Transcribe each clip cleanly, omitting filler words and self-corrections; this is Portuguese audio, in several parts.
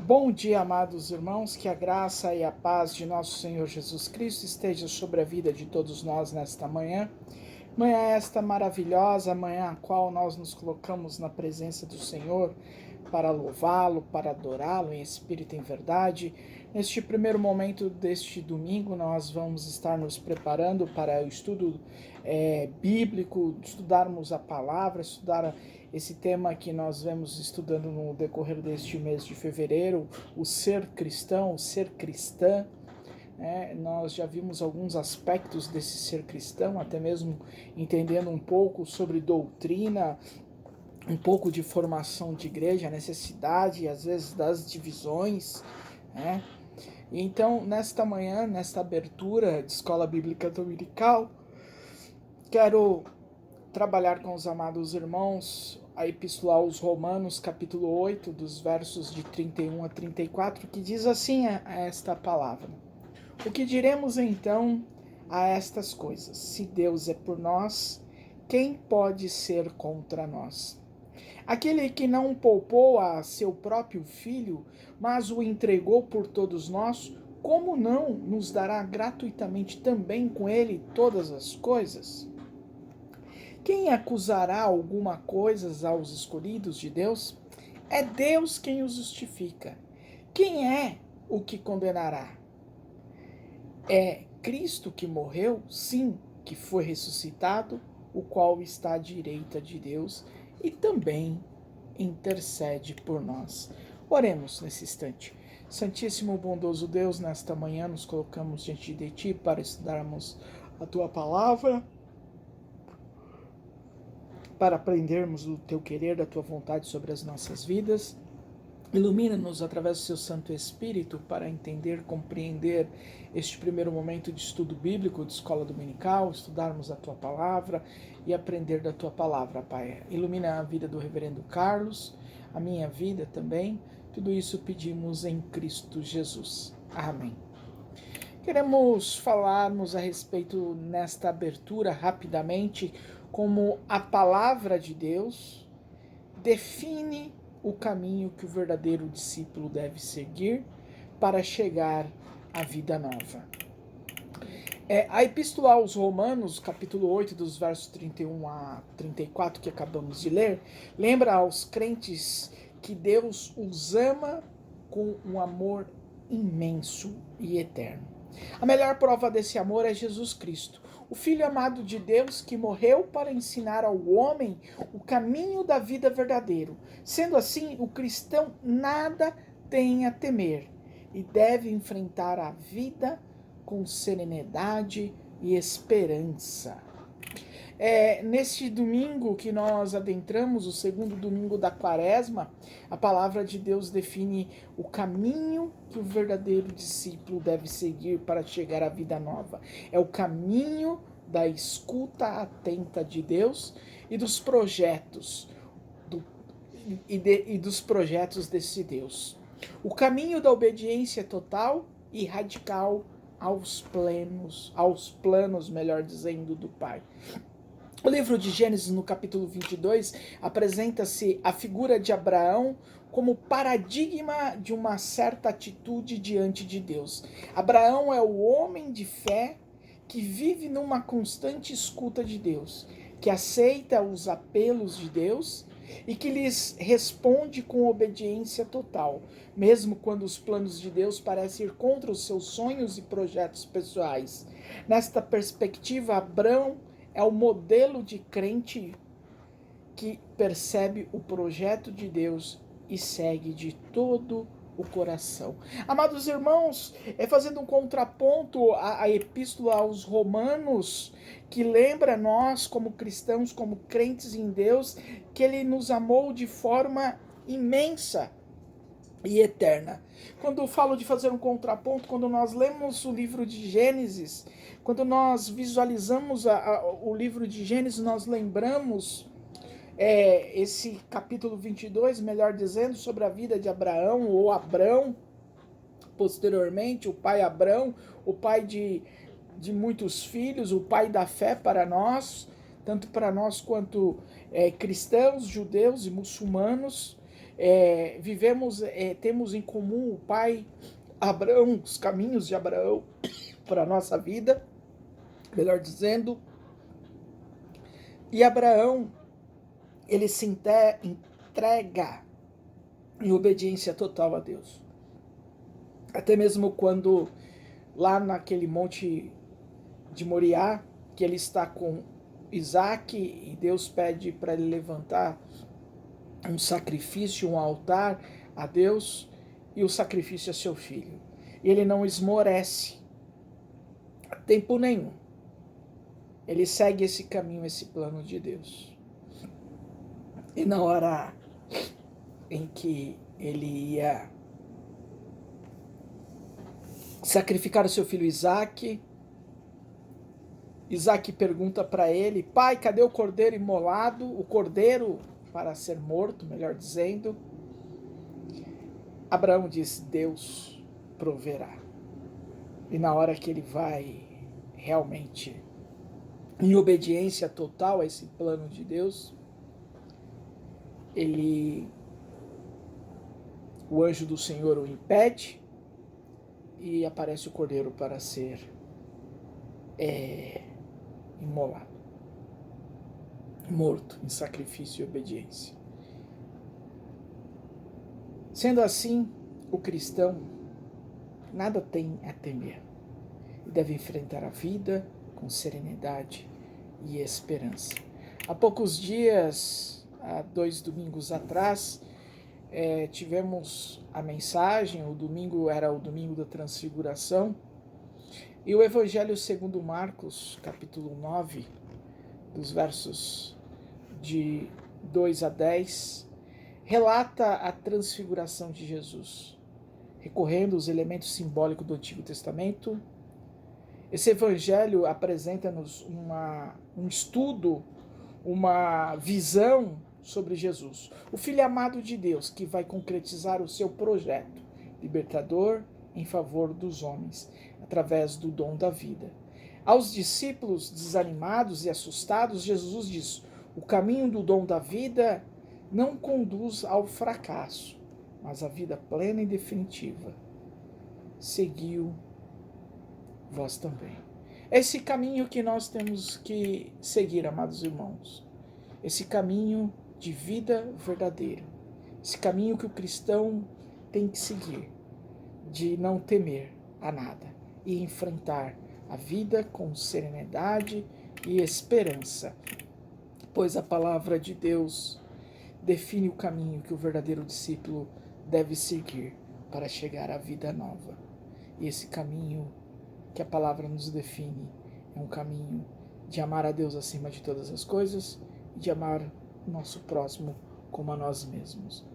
Bom dia, amados irmãos, que a graça e a paz de nosso Senhor Jesus Cristo esteja sobre a vida de todos nós nesta manhã. Manhã esta maravilhosa, manhã a qual nós nos colocamos na presença do Senhor para louvá-lo, para adorá-lo em espírito e em verdade. Neste primeiro momento deste domingo, nós vamos estar nos preparando para o estudo bíblico, estudarmos a palavra, estudar esse tema que nós vemos estudando no decorrer deste mês de fevereiro, o ser cristão, o ser cristã. Nós já vimos alguns aspectos desse ser cristão, até mesmo entendendo um pouco sobre doutrina, um pouco de formação de igreja, a necessidade, às vezes, das divisões, né? Então, nesta manhã, nesta abertura de Escola Bíblica Dominical, quero trabalhar com os amados irmãos a Epístola aos Romanos, capítulo 8, dos versos de 31 a 34, que diz assim esta palavra: O que diremos então a estas coisas? Se Deus é por nós, quem pode ser contra nós? Aquele que não poupou a seu próprio filho, mas o entregou por todos nós, como não nos dará gratuitamente também com ele todas as coisas? Quem acusará alguma coisa aos escolhidos de Deus? É Deus quem os justifica. Quem é o que condenará? É Cristo que morreu, sim, que foi ressuscitado, o qual está à direita de Deus e também intercede por nós. Oremos nesse instante. Santíssimo bondoso Deus, nesta manhã nos colocamos diante de Ti para estudarmos a Tua palavra, para aprendermos o Teu querer, da Tua vontade sobre as nossas vidas. Ilumina-nos através do Seu Santo Espírito para entender, compreender este primeiro momento de estudo bíblico, de escola dominical, estudarmos a Tua palavra e aprender da Tua palavra, Pai. Ilumina a vida do reverendo Carlos, a minha vida também. Tudo isso pedimos em Cristo Jesus. Amém. Queremos falarmos a respeito nesta abertura rapidamente como a palavra de Deus define o caminho que o verdadeiro discípulo deve seguir para chegar à vida nova. A Epístola aos Romanos, capítulo 8, dos versos 31 a 34, que acabamos de ler, lembra aos crentes que Deus os ama com um amor imenso e eterno. A melhor prova desse amor é Jesus Cristo, o Filho amado de Deus que morreu para ensinar ao homem o caminho da vida verdadeiro. Sendo assim, o cristão nada tem a temer e deve enfrentar a vida com serenidade e esperança. Neste domingo que nós adentramos, o segundo domingo da Quaresma, a palavra de Deus define o caminho que o verdadeiro discípulo deve seguir para chegar à vida nova. É o caminho da escuta atenta de Deus e dos projetos dos projetos desse Deus. O caminho da obediência total e radical aos planos, melhor dizendo, do Pai. O livro de Gênesis, no capítulo 22, apresenta-se a figura de Abraão como paradigma de uma certa atitude diante de Deus. Abraão é o homem de fé que vive numa constante escuta de Deus, que aceita os apelos de Deus e que lhes responde com obediência total, mesmo quando os planos de Deus parecem ir contra os seus sonhos e projetos pessoais. Nesta perspectiva, Abraão é o modelo de crente que percebe o projeto de Deus e segue de todo o coração. Amados irmãos, fazendo um contraponto à Epístola aos Romanos, que lembra nós, como cristãos, como crentes em Deus, que Ele nos amou de forma imensa e eterna. Quando eu falo de fazer um contraponto, quando nós lemos o livro de Gênesis, quando nós visualizamos o livro de Gênesis, nós lembramos esse capítulo 22, melhor dizendo, sobre a vida de Abraão, ou Abrão, posteriormente, o pai Abrão, o pai de muitos filhos, o pai da fé para nós, tanto para nós quanto cristãos, judeus e muçulmanos. temos em comum o pai Abraão, os caminhos de Abraão para a nossa vida, melhor dizendo. E Abraão, ele se entrega em obediência total a Deus. Até mesmo quando lá naquele monte de Moriá, que ele está com Isaac e Deus pede para ele levantar um sacrifício, um altar a Deus, e o sacrifício é seu filho. E ele não esmorece a tempo nenhum. Ele segue esse caminho, esse plano de Deus. E na hora em que ele ia sacrificar o seu filho Isaac, Isaac pergunta para ele: pai, cadê o cordeiro imolado? O cordeiro para ser morto, melhor dizendo. Abraão diz: Deus proverá. E na hora que ele vai realmente em obediência total a esse plano de Deus, o anjo do Senhor o impede e aparece o cordeiro para ser imolado, morto em sacrifício e obediência. Sendo assim, o cristão nada tem a temer e deve enfrentar a vida com serenidade e esperança. Há poucos dias, há 2 domingos atrás, tivemos a mensagem, o domingo era o domingo da transfiguração, e o Evangelho segundo Marcos, capítulo 9, dos versos de 2 a 10, relata a transfiguração de Jesus, recorrendo aos elementos simbólicos do Antigo Testamento. Esse Evangelho apresenta-nos um estudo, uma visão sobre Jesus, o Filho amado de Deus, que vai concretizar o seu projeto libertador em favor dos homens, através do dom da vida. Aos discípulos desanimados e assustados, Jesus diz: o caminho do dom da vida não conduz ao fracasso, mas à vida plena e definitiva. Seguiu vós também. Esse caminho que nós temos que seguir, amados irmãos. Esse caminho de vida verdadeira. Esse caminho que o cristão tem que seguir, de não temer a nada e enfrentar a vida com serenidade e esperança, pois a palavra de Deus define o caminho que o verdadeiro discípulo deve seguir para chegar à vida nova. E esse caminho que a palavra nos define é um caminho de amar a Deus acima de todas as coisas e de amar o nosso próximo como a nós mesmos.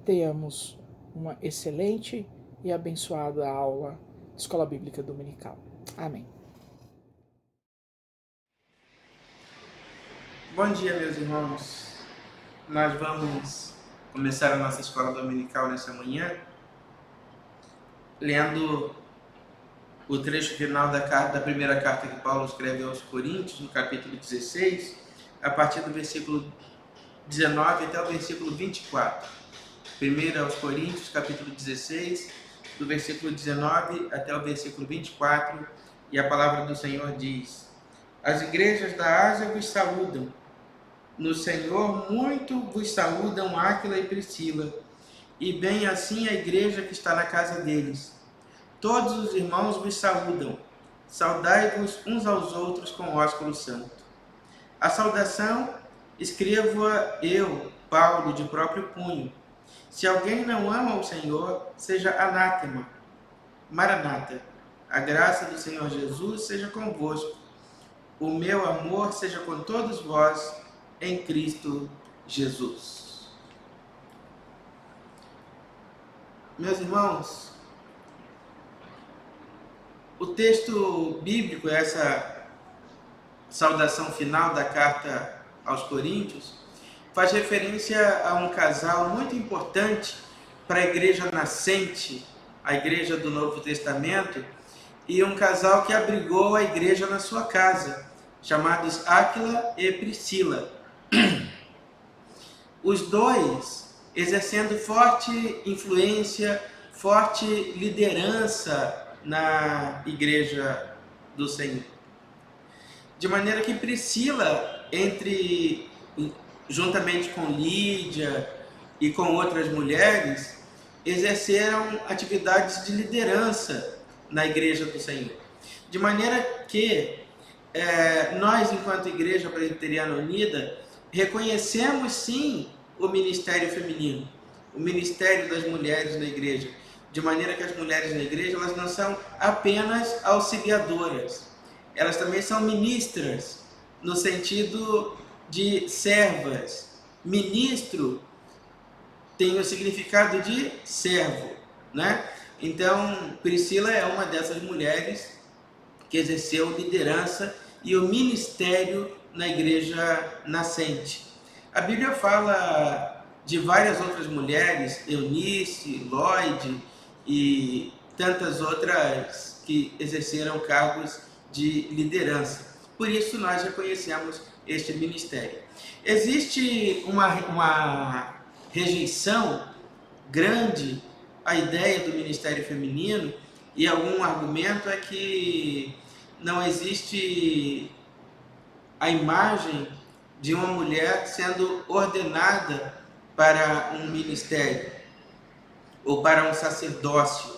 Tenhamos uma excelente e abençoada aula de Escola Bíblica Dominical. Amém. Bom dia, meus irmãos. Nós vamos começar a nossa Escola Dominical nessa manhã, lendo o trecho final da primeira carta que Paulo escreve aos Coríntios, no capítulo 16, a partir do versículo 19 até o versículo 24. Primeiro aos Coríntios, capítulo 16, do versículo 19 até o versículo 24, e a palavra do Senhor diz: as igrejas da Ásia vos saúdam. No Senhor muito vos saúdam Áquila e Priscila, e bem assim a igreja que está na casa deles. Todos os irmãos vos saúdam. Saudai-vos uns aos outros com ósculo santo. A saudação escrevo-a eu, Paulo, de próprio punho. Se alguém não ama o Senhor, seja anátema. Maranata, a graça do Senhor Jesus seja convosco. O meu amor seja com todos vós, em Cristo Jesus. Meus irmãos, o texto bíblico, essa saudação final da carta aos Coríntios, faz referência a um casal muito importante para a igreja nascente, a igreja do Novo Testamento, e um casal que abrigou a igreja na sua casa, chamados Áquila e Priscila. Os dois, exercendo forte influência, forte liderança na igreja do Senhor. De maneira que Priscila, juntamente com Lídia e com outras mulheres, exerceram atividades de liderança na igreja do Senhor. De maneira que nós, enquanto Igreja Presbiteriana Unida, reconhecemos sim o ministério feminino, o ministério das mulheres na igreja, de maneira que as mulheres na igreja elas não são apenas auxiliadoras, elas também são ministras, no sentido de servas. Ministro tem o significado de servo, né? Então, Priscila é uma dessas mulheres que exerceu liderança e o ministério na igreja nascente. A Bíblia fala de várias outras mulheres, Eunice, Lloyd e tantas outras que exerceram cargos de liderança. Por isso nós reconhecemos este ministério. Existe uma rejeição grande à ideia do ministério feminino, e algum argumento é que não existe a imagem de uma mulher sendo ordenada para um ministério ou para um sacerdócio.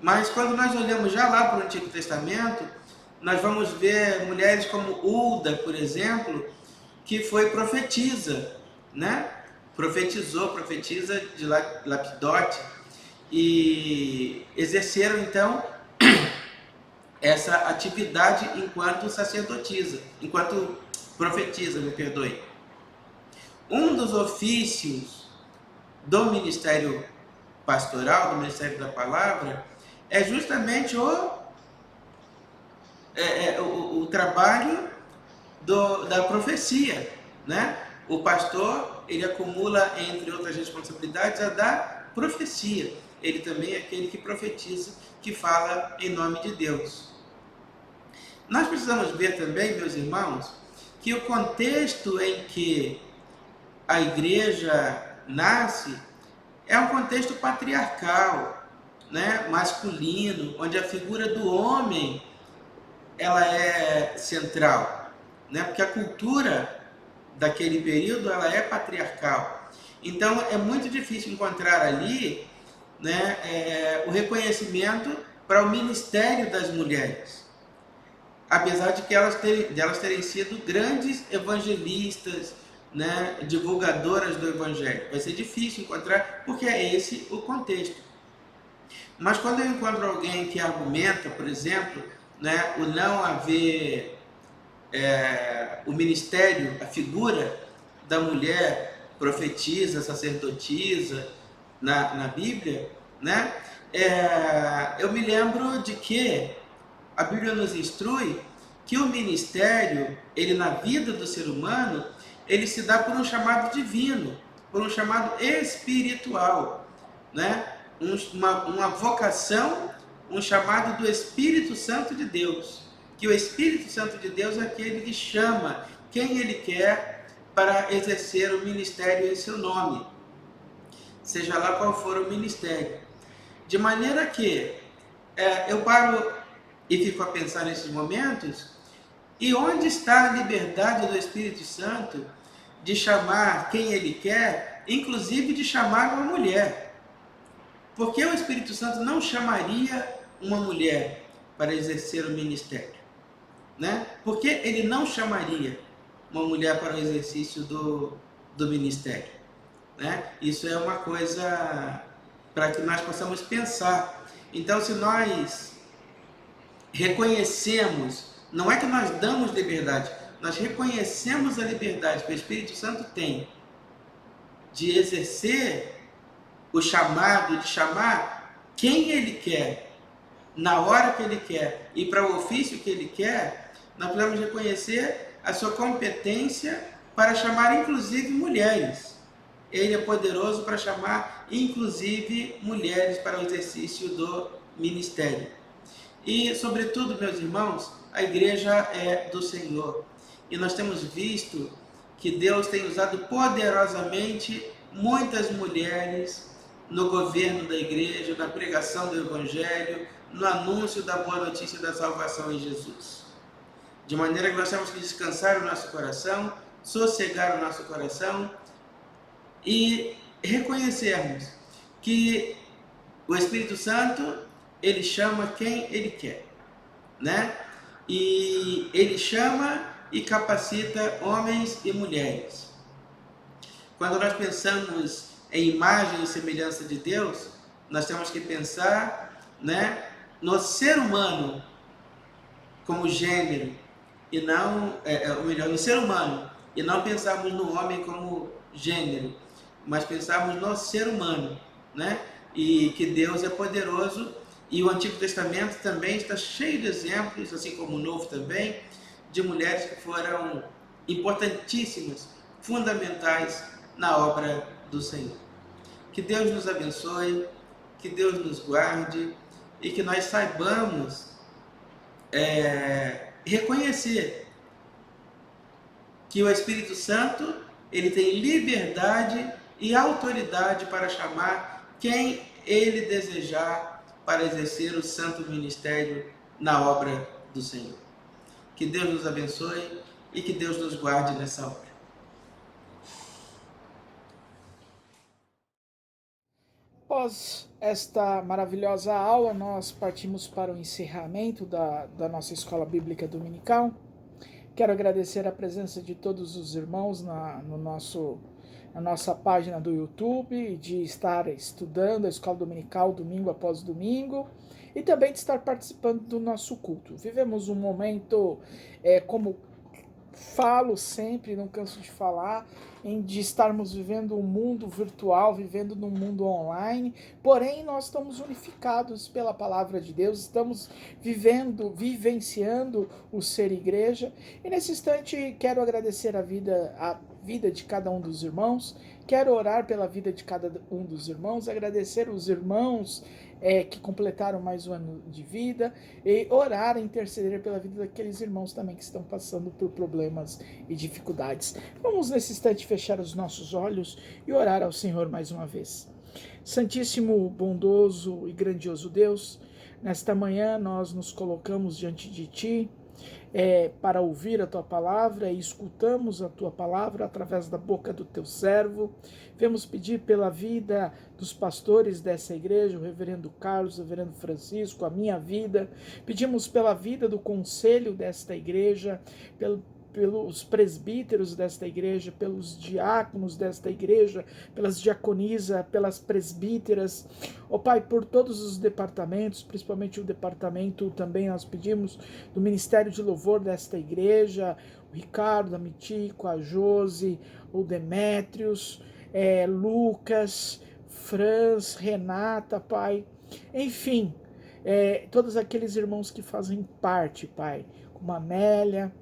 Mas quando nós olhamos já lá para o Antigo Testamento, nós vamos ver mulheres como Hulda, por exemplo, que foi profetisa, né? Profetiza de Lapidote, e exerceram então essa atividade enquanto sacerdotisa, enquanto profetiza, me perdoe. Um dos ofícios do ministério pastoral, do ministério da palavra, é justamente o trabalho da profecia, né? O pastor, ele acumula, entre outras responsabilidades, a da profecia. Ele também é aquele que profetiza, que fala em nome de Deus. Nós precisamos ver também, meus irmãos, que o contexto em que a igreja nasce é um contexto patriarcal, né? Masculino, onde a figura do homem ela é central, né? Porque a cultura daquele período ela é patriarcal. Então é muito difícil encontrar ali, né, o reconhecimento para o ministério das mulheres, apesar de que elas terem sido grandes evangelistas, né, divulgadoras do evangelho. Vai ser difícil encontrar, porque é esse o contexto. Mas quando eu encontro alguém que argumenta, por exemplo, né, o não haver o ministério, a figura da mulher profetisa, sacerdotisa na Bíblia, né, eu me lembro de que a Bíblia nos instrui que o ministério, ele na vida do ser humano, ele se dá por um chamado divino, por um chamado espiritual, né? Uma vocação, um chamado do Espírito Santo de Deus, que o Espírito Santo de Deus é aquele que chama quem ele quer para exercer o ministério em seu nome, seja lá qual for o ministério. De maneira que eu paro e fico a pensar nesses momentos, e onde está a liberdade do Espírito Santo de chamar quem ele quer, inclusive de chamar uma mulher? Por que o Espírito Santo não chamaria uma mulher para exercer o ministério, né? Por que ele não chamaria uma mulher para o exercício do ministério, né? Isso é uma coisa para que nós possamos pensar. Então, se nós reconhecemos, não é que nós damos liberdade, nós reconhecemos a liberdade que o Espírito Santo tem de exercer o chamado, de chamar quem ele quer, na hora que ele quer e para o ofício que ele quer, nós precisamos reconhecer a sua competência para chamar inclusive mulheres. Ele é poderoso para chamar inclusive mulheres para o exercício do ministério. E, sobretudo, meus irmãos, a igreja é do Senhor. E nós temos visto que Deus tem usado poderosamente muitas mulheres no governo da igreja, na pregação do evangelho, no anúncio da boa notícia da salvação em Jesus. De maneira que nós temos que descansar o nosso coração, sossegar o nosso coração e reconhecermos que o Espírito Santo, ele chama quem ele quer, né? E ele chama e capacita homens e mulheres. Quando nós pensamos em imagem e semelhança de Deus, nós temos que pensar, né, no ser humano como gênero, e não, ou melhor, no ser humano, e não pensarmos no homem como gênero, mas pensarmos no ser humano, né? E que Deus é poderoso, e o Antigo Testamento também está cheio de exemplos, assim como o Novo também, de mulheres que foram importantíssimas, fundamentais na obra do Senhor. Que Deus nos abençoe, que Deus nos guarde e que nós saibamos reconhecer que o Espírito Santo, ele tem liberdade e autoridade para chamar quem ele desejar para exercer o santo ministério na obra do Senhor. Que Deus nos abençoe e que Deus nos guarde nessa hora. Após esta maravilhosa aula, nós partimos para o encerramento da nossa escola bíblica dominical. Quero agradecer a presença de todos os irmãos na nossa página do YouTube, de estar estudando a escola dominical domingo após domingo e também de estar participando do nosso culto. Vivemos um momento, como falo sempre, não canso de falar, de estarmos vivendo um mundo virtual, vivendo num mundo online, porém nós estamos unificados pela palavra de Deus, estamos vivenciando o ser igreja, e nesse instante quero agradecer a vida de cada um dos irmãos, quero orar pela vida de cada um dos irmãos, agradecer os irmãos que completaram mais um ano de vida, e orar, interceder pela vida daqueles irmãos também que estão passando por problemas e dificuldades. Vamos nesse instante fechar os nossos olhos e orar ao Senhor mais uma vez. Santíssimo, bondoso e grandioso Deus, nesta manhã nós nos colocamos diante de Ti, para ouvir a Tua Palavra, e escutamos a Tua Palavra através da boca do Teu servo. Vemos pedir pela vida dos pastores dessa igreja, o reverendo Carlos, o reverendo Francisco, a minha vida. Pedimos pela vida do conselho desta igreja, pelos presbíteros desta igreja, pelos diáconos desta igreja, pelas diaconisas, pelas presbíteras, ó Pai, por todos os departamentos, principalmente o departamento também nós pedimos do Ministério de Louvor desta igreja, o Ricardo, a Mitico, a Josi, o Demétrios, Lucas, Franz, Renata, Pai, enfim, todos aqueles irmãos que fazem parte, Pai, como a Amélia,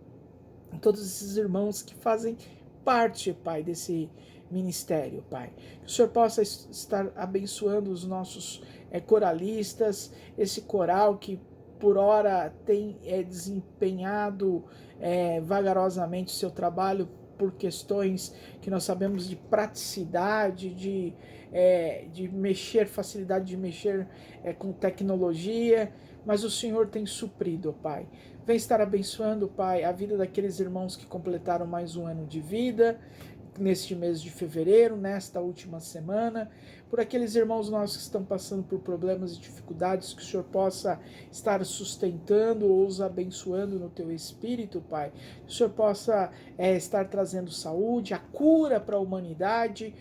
todos esses irmãos que fazem parte, Pai, desse ministério, Pai. Que o Senhor possa estar abençoando os nossos coralistas, esse coral que por hora tem desempenhado vagarosamente o seu trabalho por questões que nós sabemos de praticidade, de mexer, facilidade de mexer com tecnologia, mas o Senhor tem suprido, Pai. Vem estar abençoando, Pai, a vida daqueles irmãos que completaram mais um ano de vida, neste mês de fevereiro, nesta última semana, por aqueles irmãos nossos que estão passando por problemas e dificuldades, que o Senhor possa estar sustentando ou os abençoando no Teu Espírito, Pai. Que o Senhor possa estar trazendo saúde, a cura para a humanidade.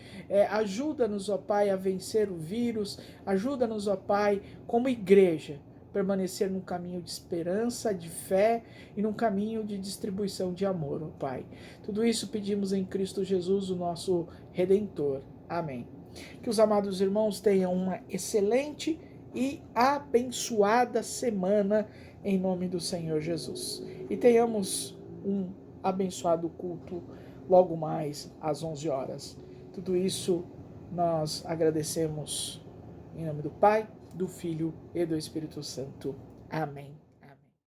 Ajuda-nos, ó Pai, a vencer o vírus. Ajuda-nos, ó Pai, como igreja, permanecer num caminho de esperança, de fé e num caminho de distribuição de amor, ó Pai. Tudo isso pedimos em Cristo Jesus, o nosso Redentor. Amém. Que os amados irmãos tenham uma excelente e abençoada semana em nome do Senhor Jesus. E tenhamos um abençoado culto logo mais às 11 horas. Tudo isso nós agradecemos em nome do Pai, do Filho e do Espírito Santo. Amém.